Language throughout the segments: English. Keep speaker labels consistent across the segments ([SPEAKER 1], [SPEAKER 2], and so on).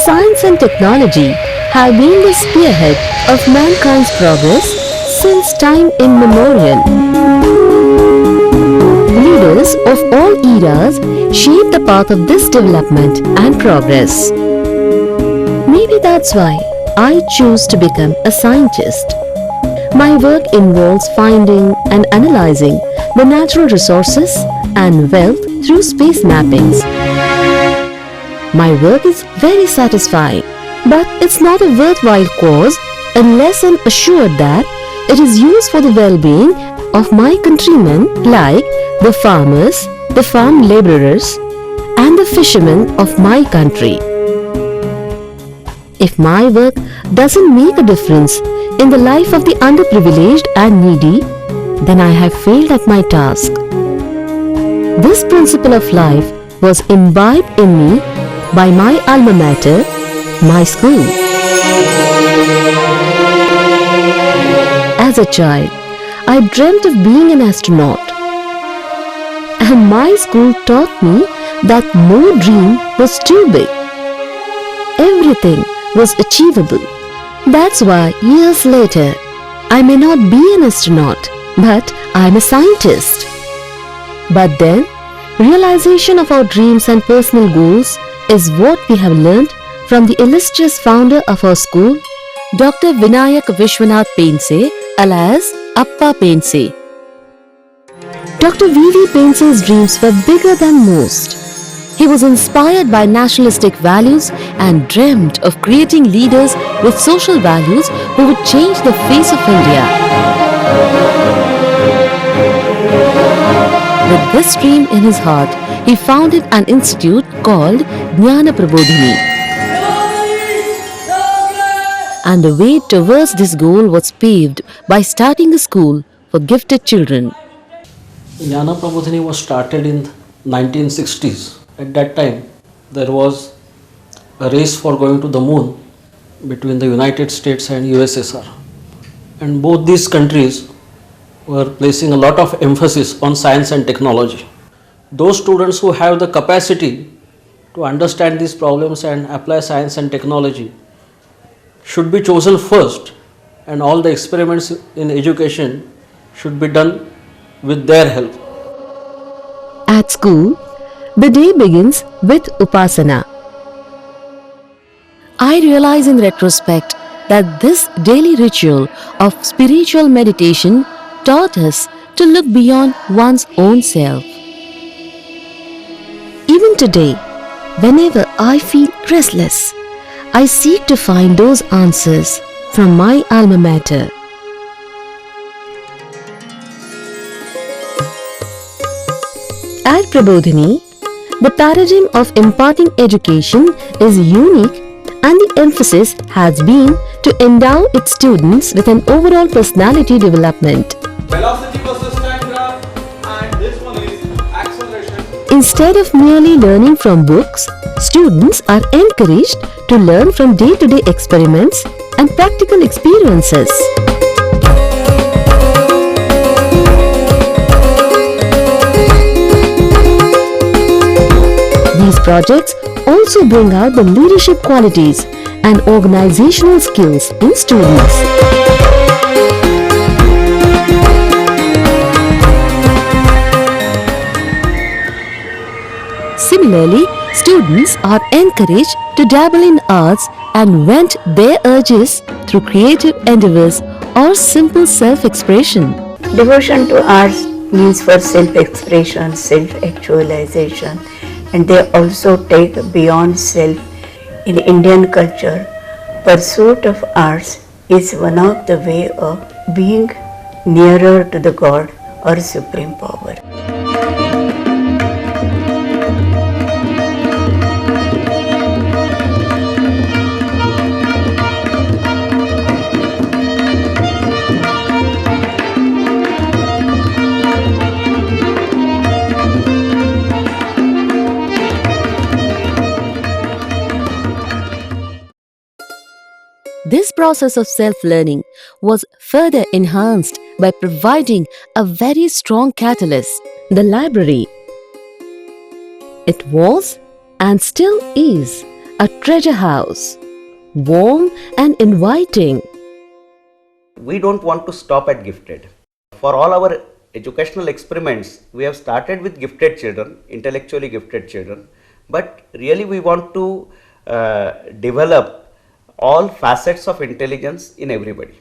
[SPEAKER 1] Science and technology have been the spearhead of mankind's progress since time immemorial. Leaders of all eras shape the path of this development and progress. Maybe that's why I choose to become a scientist. My work involves finding and analyzing the natural resources and wealth through space mappings. My work is very satisfying, but it's not a worthwhile cause unless I'm assured that it is used for the well-being of my countrymen, like the farmers, the farm laborers, and the fishermen of my country. If my work doesn't make a difference in the life of the underprivileged and needy, then I have failed at my task. This principle of life was imbibed in me by my alma mater, my school. As a child, I dreamt of being an astronaut. And my school taught me that no dream was too big. Everything was achievable. That's why years later, I may not be an astronaut, but I'm a scientist. But then, realization of our dreams and personal goals is what we have learned from the illustrious founder of our school, Dr. Vinayak Vishwanath Pense, alias Appa Pense. Dr. V.V. Pense's dreams were bigger than most. He was inspired by nationalistic values and dreamt of creating leaders with social values who would change the face of India. With this dream in his heart, he founded an institute called Jnana Prabodhini. And the way towards this goal was paved by starting a school for gifted children.
[SPEAKER 2] Jnana Prabodhini was started in 1960s. At that time, there was a race for going to the moon between the United States and USSR. And both these countries were placing a lot of emphasis on science and technology. Those students who have the capacity to understand these problems and apply science and technology should be chosen first, and all the experiments in education should be done with their help.
[SPEAKER 1] At school, the day begins with Upasana. I realize in retrospect that this daily ritual of spiritual meditation taught us to look beyond one's own self. Even today, whenever I feel restless, I seek to find those answers from my alma mater. At Prabodhini, the paradigm of imparting education is unique, and the emphasis has been to endow its students with an overall personality development.
[SPEAKER 3] Velocity versus time graph, and this one is acceleration.
[SPEAKER 1] Instead of merely learning from books, students are encouraged to learn from day-to-day experiments and practical experiences. These projects also bring out the leadership qualities and organizational skills in students. Similarly, students are encouraged to dabble in arts and vent their urges through creative endeavors or simple self-expression.
[SPEAKER 4] Devotion to arts means for self-expression, self-actualization, and they also take beyond self. In Indian culture, pursuit of arts is one of the way of being nearer to the God or supreme power.
[SPEAKER 1] This process of self-learning was further enhanced by providing a very strong catalyst, the library. It was and still is a treasure house, warm and inviting.
[SPEAKER 5] We don't want to stop at gifted. For all our educational experiments, we have started with gifted children, intellectually gifted children, but really we want to develop all facets of intelligence in everybody.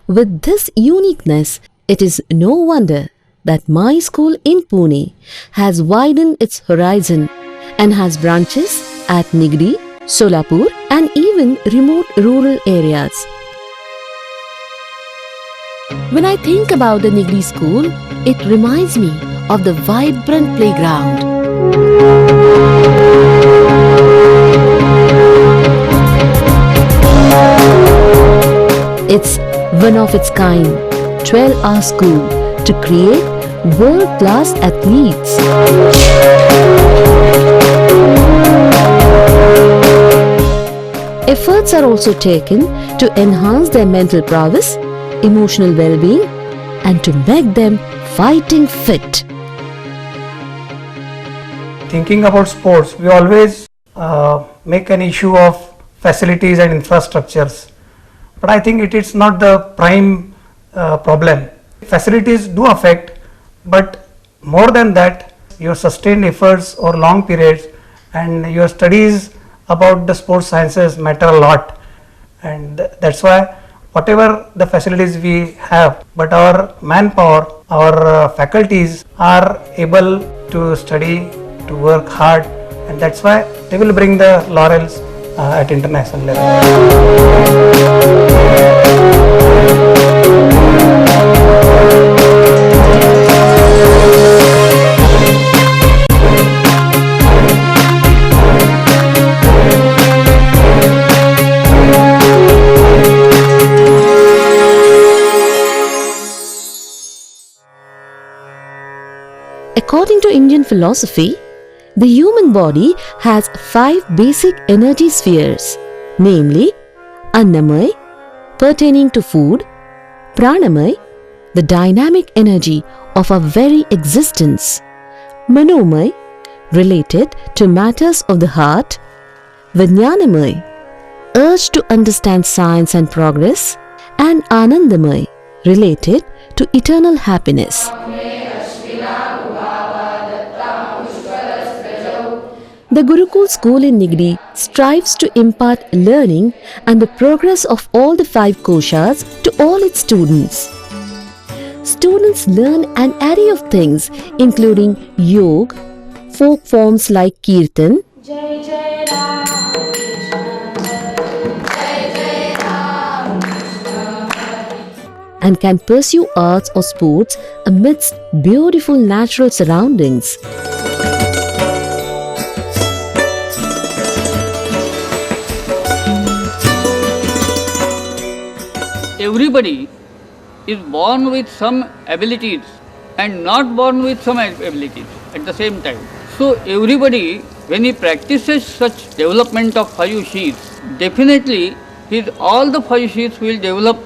[SPEAKER 1] With this uniqueness, it is no wonder that my school in Pune has widened its horizon and has branches at Nigri, Solapur and even remote rural areas. When I think about the Nigri school, it reminds me of the vibrant playground. It's one of its kind, 12-hour school to create world-class athletes. Efforts are also taken to enhance their mental prowess, emotional well-being, and to make them fighting fit.
[SPEAKER 6] Thinking about sports, we always make an issue of facilities and infrastructures. But I think it is not the prime problem. Facilities do affect, but more than that, your sustained efforts over long periods and your studies about the sports sciences matter a lot. And that's why whatever the facilities we have, but our manpower, our faculties are able to study, to work hard, and that's why they will bring the laurels at international level.
[SPEAKER 1] According to Indian philosophy, the human body has 5 basic energy spheres, namely Annamay, pertaining to food, Pranamay, the dynamic energy of our very existence, Manomay, related to matters of the heart, Vijnanamay, urge to understand science and progress, and Anandamay, related to eternal happiness. The Gurukul school in Nigri strives to impart learning and the progress of all the 5 koshas to all its students. Students learn an array of things including yoga, folk forms like kirtan, and can pursue arts or sports amidst beautiful natural surroundings.
[SPEAKER 7] Everybody is born with some abilities and not born with some abilities at the same time. So everybody, when he practices such development of 5 sheaths, definitely all the 5 sheaths will develop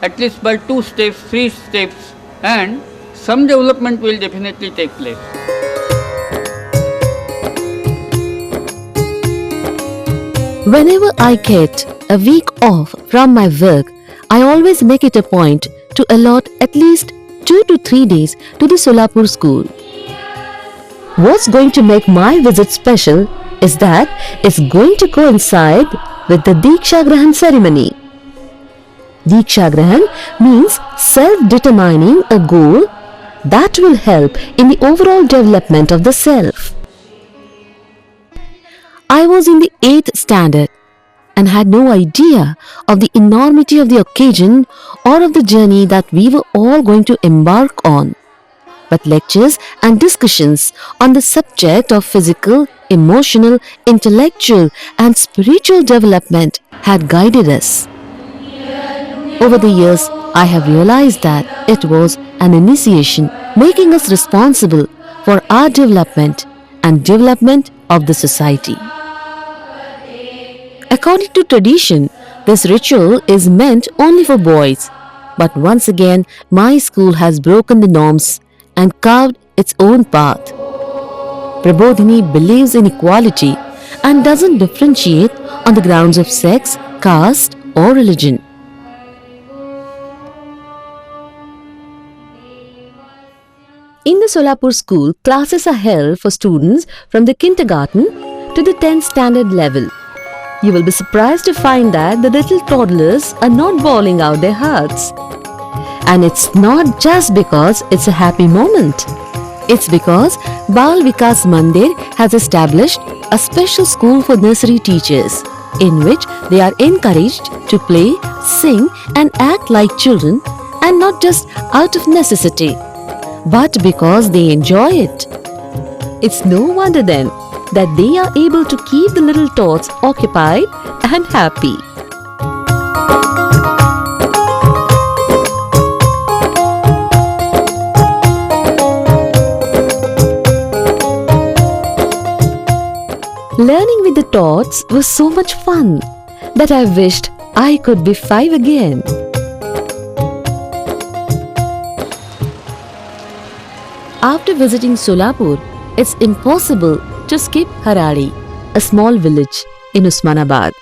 [SPEAKER 7] at least by 2 steps, 3 steps, and some development will definitely take place.
[SPEAKER 1] Whenever I get a week off from my work, I always make it a point to allot at least 2 to 3 days to the Solapur school. What's going to make my visit special is that it's going to coincide with the Diksha Grahan ceremony. Diksha Grahan means self-determining a goal that will help in the overall development of the self. I was in the 8th standard and had no idea of the enormity of the occasion or of the journey that we were all going to embark on. But lectures and discussions on the subject of physical, emotional, intellectual and spiritual development had guided us. Over the years, I have realized that it was an initiation making us responsible for our development and development of the society. According to tradition, this ritual is meant only for boys. But once again, my school has broken the norms and carved its own path. Prabodhini believes in equality and doesn't differentiate on the grounds of sex, caste, or religion. In the Solapur school, classes are held for students from the kindergarten to the 10th standard level. You will be surprised to find that the little toddlers are not bawling out their hearts. And it's not just because it's a happy moment. It's because Bal Vikas Mandir has established a special school for nursery teachers in which they are encouraged to play, sing and act like children, and not just out of necessity, but because they enjoy it. It's no wonder then that they are able to keep the little tots occupied and happy. Learning with the tots was so much fun that I wished I could be 5 again. After visiting Solapur, it's impossible to skip Harari, a small village in Usmanabad.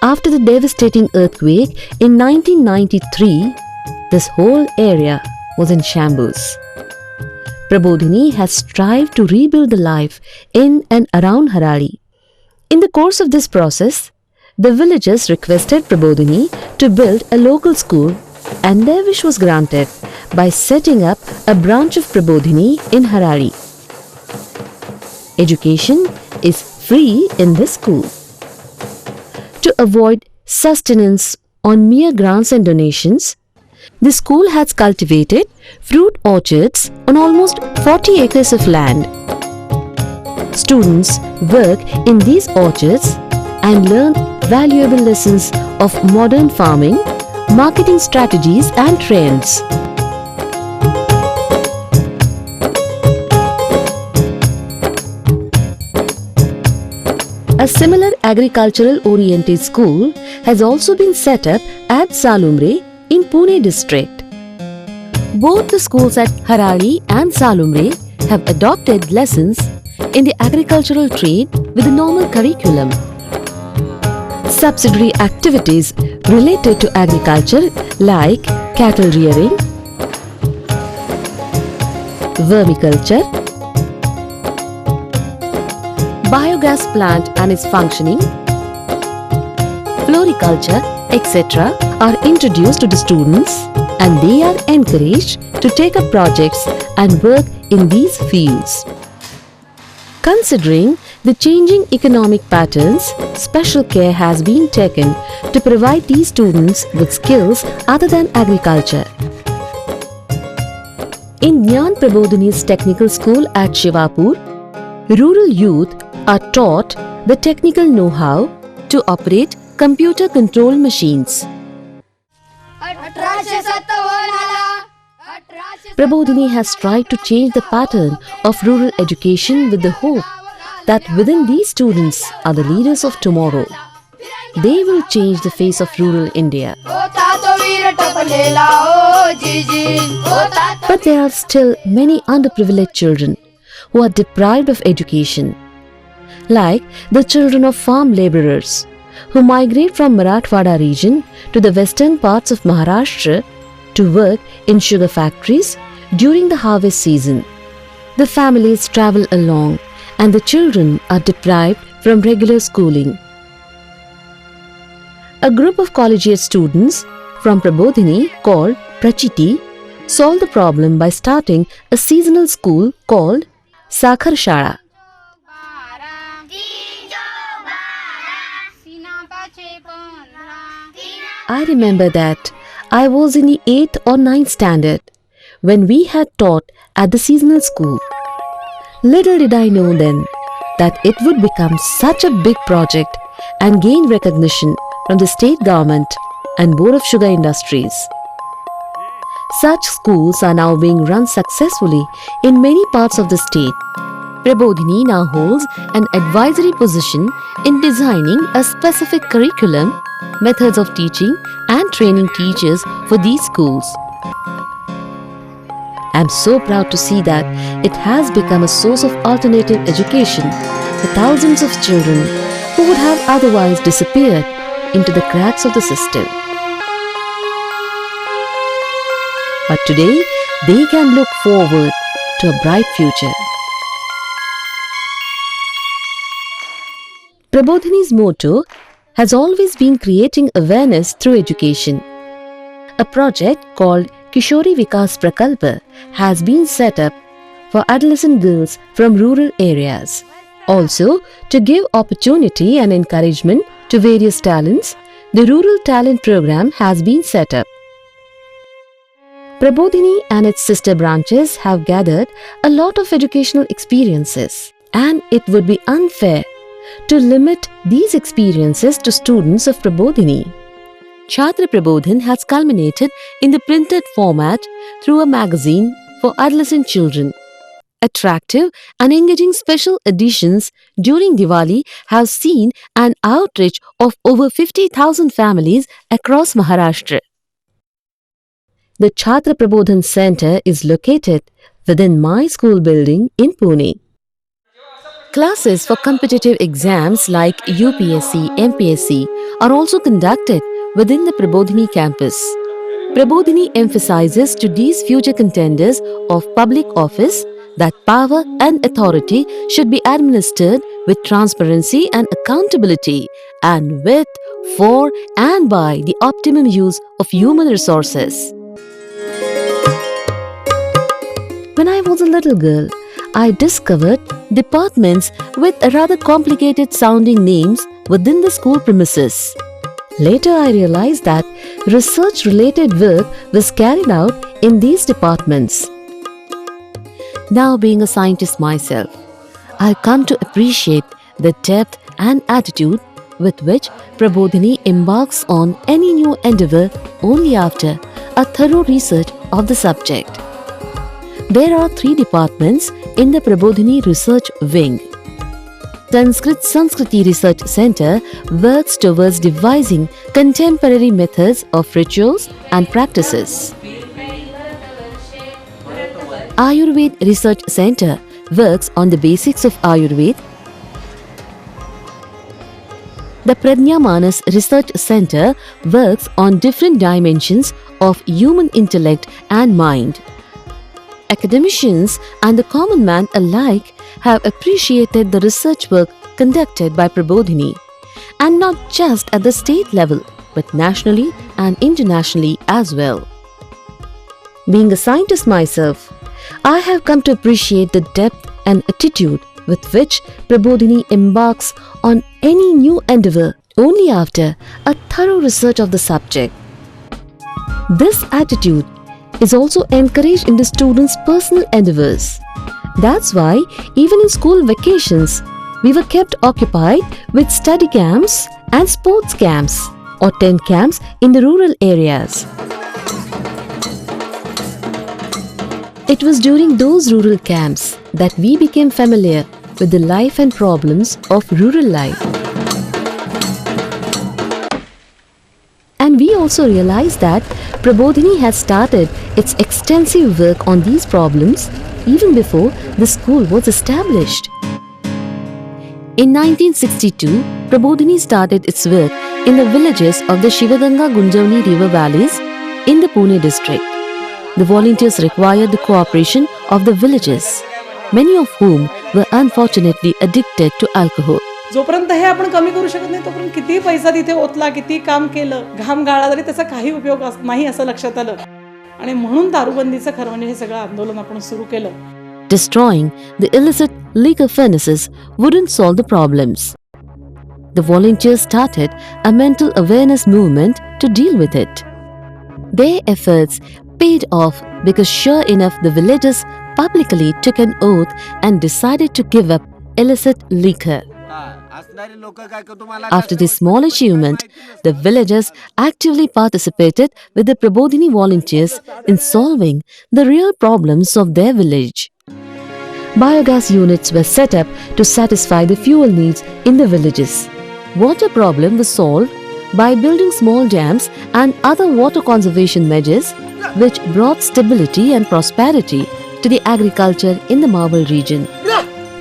[SPEAKER 1] After the devastating earthquake in 1993, this whole area was in shambles. Prabodhini has strived to rebuild the life in and around Harari. In the course of this process, the villagers requested Prabodhini to build a local school, and their wish was granted by setting up a branch of Prabodhini in Harari. Education is free in this school. To avoid sustenance on mere grants and donations, the school has cultivated fruit orchards on almost 40 acres of land. Students work in these orchards and learn valuable lessons of modern farming, marketing strategies and trends. A similar agricultural-oriented school has also been set up at Salumre in Pune district. Both the schools at Harari and Salumre have adopted lessons in the agricultural trade with the normal curriculum. Subsidiary activities related to agriculture like cattle rearing, vermiculture, biogas plant and its functioning, floriculture, etc. are introduced to the students, and they are encouraged to take up projects and work in these fields. Considering the changing economic patterns, special care has been taken to provide these students with skills other than agriculture. In Jnana Prabodhini's technical school at Shivapur, rural youth are taught the technical know-how to operate computer-controlled machines. Prabodhini has tried to change the pattern of rural education with the hope that within these students are the leaders of tomorrow. They will change the face of rural India. But there are still many underprivileged children who are deprived of education, like the children of farm labourers who migrate from Marathwada region to the western parts of Maharasthra to work in sugar factories during the harvest season. The families travel along and the children are deprived from regular schooling. A group of collegiate students from Prabodhini called Prachiti solved the problem by starting a seasonal school called Sakhar Shala. I remember that I was in the 8th or 9th standard when we had taught at the seasonal school. Little did I know then that it would become such a big project and gain recognition from the state government and Board of Sugar Industries. Such schools are now being run successfully in many parts of the state. Prabodhini now holds an advisory position in designing a specific curriculum, methods of teaching and training teachers for these schools. I am so proud to see that it has become a source of alternative education for thousands of children who would have otherwise disappeared into the cracks of the system. But today, they can look forward to a bright future. Prabodhini's motto has always been creating awareness through education. A project called Kishori Vikas Prakalpa has been set up for adolescent girls from rural areas. Also, to give opportunity and encouragement to various talents, the Rural Talent Program has been set up. Prabodhini and its sister branches have gathered a lot of educational experiences, and it would be unfair to limit these experiences to students of Prabodhini. Chhatra Prabodhan has culminated in the printed format through a magazine for adolescent children. Attractive and engaging special editions during Diwali have seen an outreach of over 50,000 families across Maharasthra. The Chhatra Prabodhan Center is located within my school building in Pune. Classes for competitive exams like UPSC, MPSC are also conducted within the Prabodhini campus. Prabodhini emphasizes to these future contenders of public office that power and authority should be administered with transparency and accountability, and with, for, and by the optimum use of human resources. When I was a little girl, I discovered departments with rather complicated sounding names within the school premises. Later, I realized that research related work was carried out in these departments. Now, being a scientist myself, I come to appreciate the depth and attitude with which Prabodhini embarks on any new endeavor only after a thorough research of the subject. There are 3 departments in the Prabodhini Research Wing. Sanskrit Sanskriti Research Center works towards devising contemporary methods of rituals and practices. Ayurveda Research Center works on the basics of Ayurveda. The Prajna Manas Research Center works on different dimensions of human intellect and mind. Academicians and the common man alike have appreciated the research work conducted by Prabodhini, and not just at the state level, but nationally and internationally as well. Being a scientist myself, I have come to appreciate the depth and attitude with which Prabodhini embarks on any new endeavor only after a thorough research of the subject. This attitude is also encouraged in the students' personal endeavors. That's why even in school vacations, we were kept occupied with study camps and sports camps or tent camps in the rural areas. It was during those rural camps that we became familiar with the life and problems of rural life. And we also realized that Prabodhini has started its extensive work on these problems even before the school was established. In 1962, Prabodhini started its work in the villages of the Shivaganga Gunjavni river valleys in the Pune district. The volunteers required the cooperation of the villagers, many of whom were unfortunately addicted to alcohol.
[SPEAKER 8] जोपर्यंत हे आपण कमी करू शकत नाही तोपर्यंत किती पैसा तिथे ओतला, किती काम केलं, घाम गाळला तरी त्याचा काही उपयोग नाही असं लक्षात आलं. आणि म्हणून दारूबंदीचं खरं म्हणजे हे सगळं आंदोलन आपण सुरू केलं.
[SPEAKER 1] Destroying the illicit liquor furnaces wouldn't solve the problems. The volunteers started a mental awareness movement to deal with it. Their efforts paid off because sure enough the villagers publicly took an oath and decided to give up illicit liquor. After this small achievement, the villagers actively participated with the Prabodhini volunteers in solving the real problems of their village. Biogas units were set up to satisfy the fuel needs in the villages. Water problem was solved by building small dams and other water conservation measures, which brought stability and prosperity to the agriculture in the Marble region.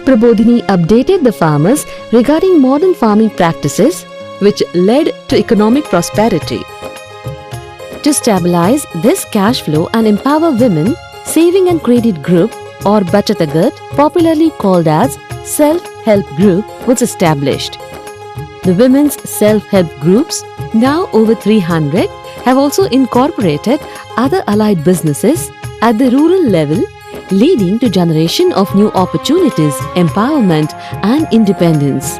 [SPEAKER 1] Prabodhini updated the farmers regarding modern farming practices, which led to economic prosperity. To stabilize this cash flow and empower women, Saving and Credit Group or Bachatagat, popularly called as Self-Help Group, was established. The women's self-help groups, now over 300, have also incorporated other allied businesses at the rural level, leading to generation of new opportunities, empowerment and independence.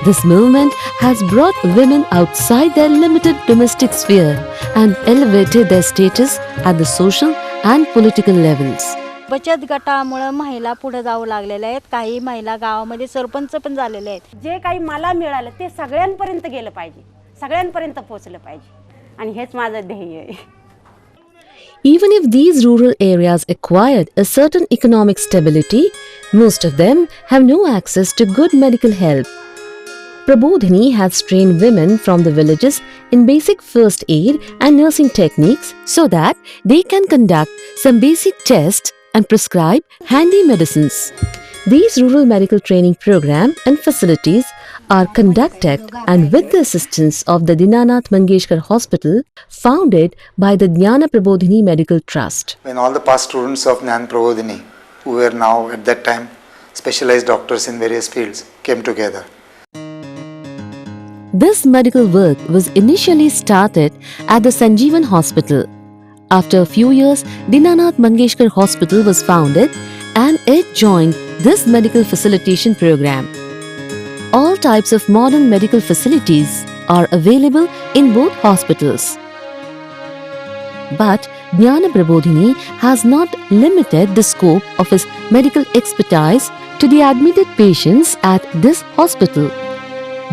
[SPEAKER 1] This movement has brought women outside their limited domestic sphere and elevated their status at the social and political levels.
[SPEAKER 9] बचत गटामुळे महिला पुढे जाऊ लागलेल्या आहेत. काही महिला गावामध्ये सरपंच पण झालेले आहेत.
[SPEAKER 10] जे काही मला मिळालं ते सगळ्यांपर्यंत गेलं पाहिजे, सगळ्यांपर्यंत पोहोचलं पाहिजे आणि हेच माझं ध्येय आहे.
[SPEAKER 1] Even if these rural areas acquired a certain economic stability, most of them have no access to good medical help. Prabodhini has trained women from the villages in basic first aid and nursing techniques so that they can conduct some basic tests and prescribe handy medicines. These rural medical training program and facilities are conducted and with the assistance of the Dinanath Mangeshkar Hospital founded by the Jnana Prabodhini Medical Trust.
[SPEAKER 11] When all the past students of Jnana Prabodhini, who were now at that time specialized doctors in various fields, came together.
[SPEAKER 1] This medical work was initially started at the Sanjeevan Hospital. After a few years, Dinanath Mangeshkar Hospital was founded and it joined this medical facilitation program. All types of modern medical facilities are available in both hospitals. But Jnana Prabodhini has not limited the scope of his medical expertise to the admitted patients at this hospital.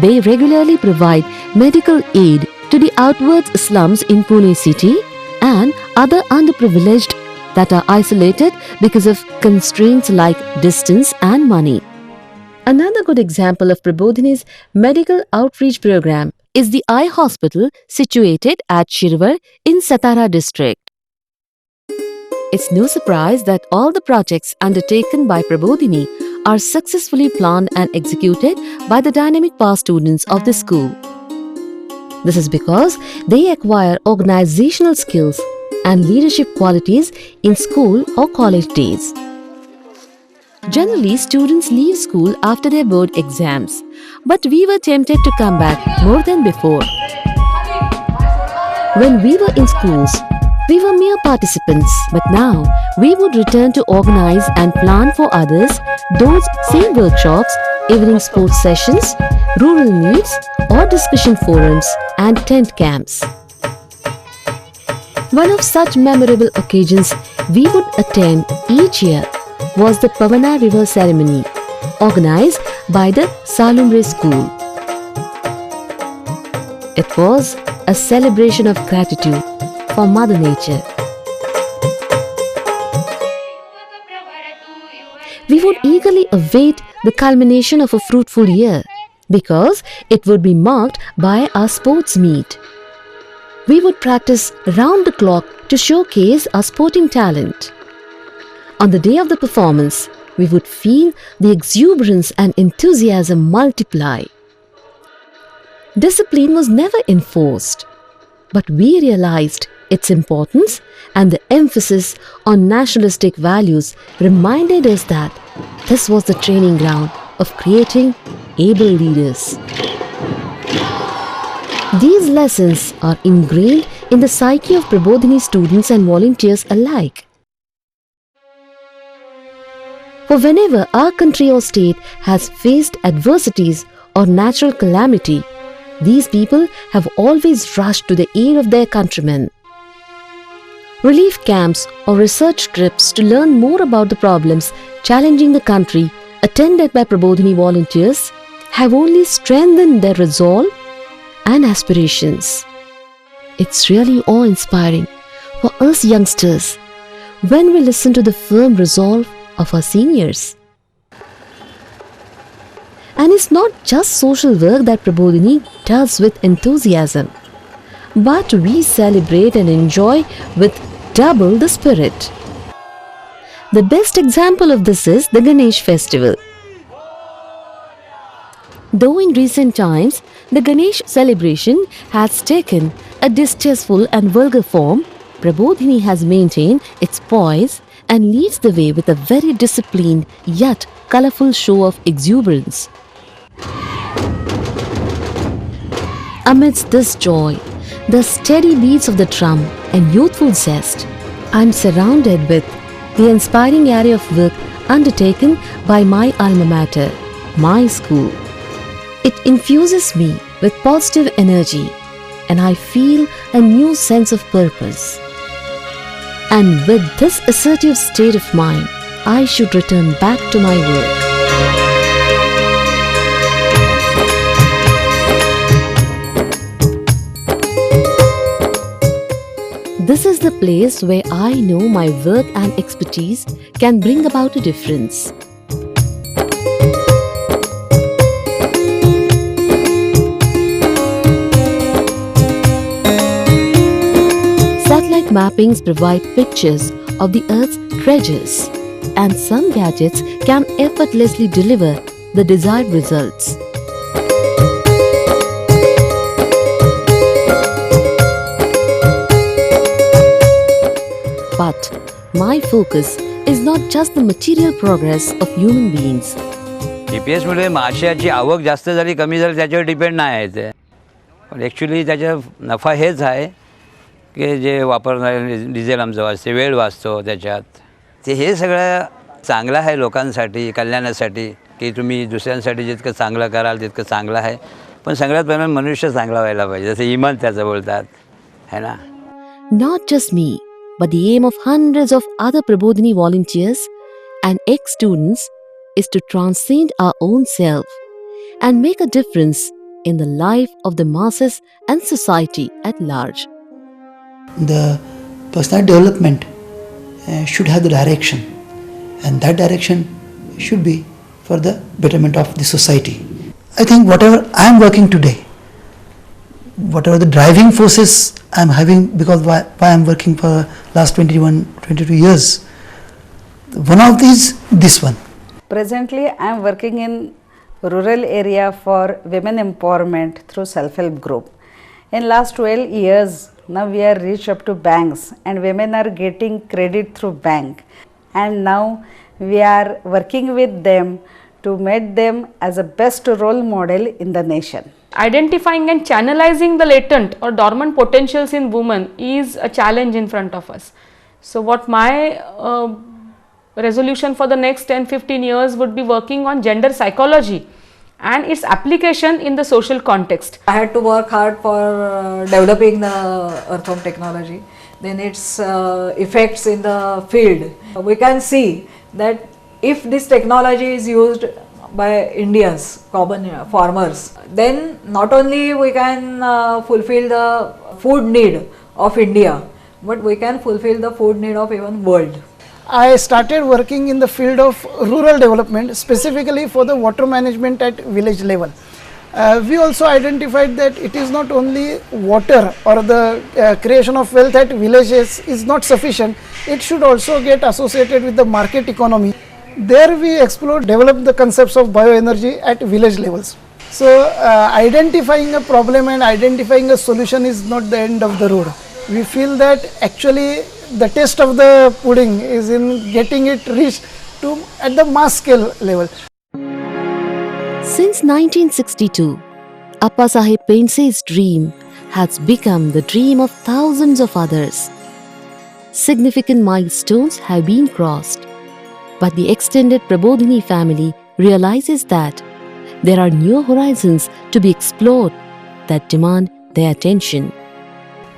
[SPEAKER 1] They regularly provide medical aid to the outwards slums in Pune city and other underprivileged that are isolated because of constraints like distance and money. Another good example of Prabodhini's medical outreach program is the eye hospital situated at Shirvar in Satara district. It's no surprise that all the projects undertaken by Prabodhini are successfully planned and executed by the dynamic past students of the school. This is because they acquire organizational skills and leadership qualities in school or college days. Generally, students leave school after their board exams, but we were tempted to come back more than before. When we were in schools, we were mere participants, but now we would return to organize and plan for others those same workshops, evening sports sessions, rural needs or discussion forums and tent camps. One of such memorable occasions we would attend each year was the Pavana River ceremony organized by the Salumre school. It was a celebration of gratitude for Mother Nature. We would eagerly await the culmination of a fruitful year because it would be marked by our sports meet. We would practice round the clock to showcase our sporting talent. On the day of the performance, we would feel the exuberance and enthusiasm multiply. Discipline was never enforced, but we realized its importance, and the emphasis on nationalistic values reminded us that this was the training ground of creating able leaders. These lessons are ingrained in the psyche of Prabodhini students and volunteers alike. For whenever our country or state has faced adversities or natural calamity, these people have always rushed to the aid of their countrymen. Relief camps or research trips to learn more about the problems challenging the country, attended by Prabodhini volunteers, have only strengthened their resolve and aspirations. It's really awe-inspiring for us youngsters when we listen to the firm resolve of our seniors. And it's not just social work that Prabodhini does with enthusiasm, but we celebrate and enjoy with double the spirit. The best example of this is the Ganesh festival. Though in recent times, the Ganesh celebration has taken a distasteful and vulgar form, Prabodhini has maintained its poise and leads the way with a very disciplined yet colourful show of exuberance. Amidst this joy, the steady beats of the drum and youthful zest, I am surrounded with the inspiring area of work undertaken by my alma mater, my school. It infuses me with positive energy and I feel a new sense of purpose. And with this assertive state of mind, I should return back to my work. This is the place where I know my work and expertise can bring about a difference. Satellite mappings provide pictures of the Earth's treasures, and some gadgets can effortlessly deliver the desired results. But my focus is not just the material progress of human beings.
[SPEAKER 12] GPS माशाची आवक जास्त झाली कमी झाली त्याच्यावर depend नाही आहे ते. पण ॲक्च्युली त्याचा नफा हेच आहे की जे वापरणारे डिझेल आमचं वाचते, वेळ वाचतो त्याच्यात. ते हे सगळं चांगलं आहे लोकांसाठी, कल्याणासाठी की तुम्ही दुसऱ्यांसाठी जितकं चांगलं कराल तितकं चांगलं आहे. पण सगळ्यात पहिला मनुष्य चांगला व्हायला पाहिजे, जसं इमान त्याचं बोलतात, है ना.
[SPEAKER 1] Not just me, but the aim of hundreds of other Prabodhini volunteers and ex-students is to transcend our own self and make a difference in the life of the masses and society at large.
[SPEAKER 13] The personal development should have the direction, and that direction should be for the betterment of the society. I think whatever I am working today, whatever the driving forces I am having, because why I am working for last 22 years, one of these, this one.
[SPEAKER 14] Presently I am working in rural area for women empowerment through self-help group. In last 12 years now we are reached up to banks and women are getting credit through bank, and now we are working with them to make them as a best role model in the nation.
[SPEAKER 15] Identifying and channelizing the latent or dormant potentials in women is a challenge in front of us. So what my resolution for the next 10-15 years would be working on gender psychology and its application in the social context.
[SPEAKER 16] I had to work hard for developing the earthworm technology, then its effects in the field. We can see that if this technology is used by Indians, common farmers, then not only we can fulfill the food need of India, but we can fulfill the food need of even world.
[SPEAKER 6] I started working in the field of rural development, specifically for the water management at village level. We also identified that it is not only water or the creation of wealth at villages is not sufficient, it should also get associated with the market economy. There we explored, developed the concepts of bioenergy at village levels. So identifying a problem and identifying a solution is not the end of the road. We feel that actually the taste of the pudding is in getting it reached to at the mass scale level.
[SPEAKER 1] Since 1962, Appasaheb Pense's dream has become the dream of thousands of others. Significant milestones have been crossed, but the extended Prabodhini family realizes that there are new horizons to be explored that demand their attention.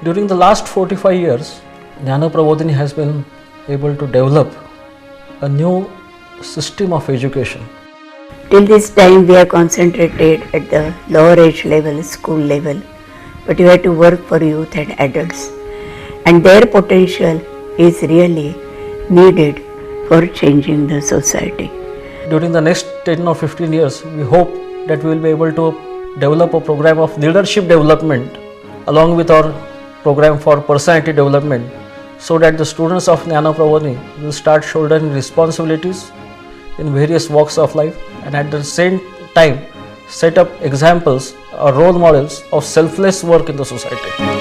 [SPEAKER 2] During the last 45 years, Jnana Prabodhini has been able to develop a new system of education.
[SPEAKER 4] Till this time we are concentrated at the lower age level, school level, but you have to work for youth and adults, and their potential is really needed for changing the society.
[SPEAKER 2] During the next 10 or 15 years, we hope that we will be able to develop a program of leadership development along with our program for personality development, so that the students of Jnana Prabodhini will start shouldering responsibilities in various walks of life, and at the same time set up examples or role models of selfless work in the society.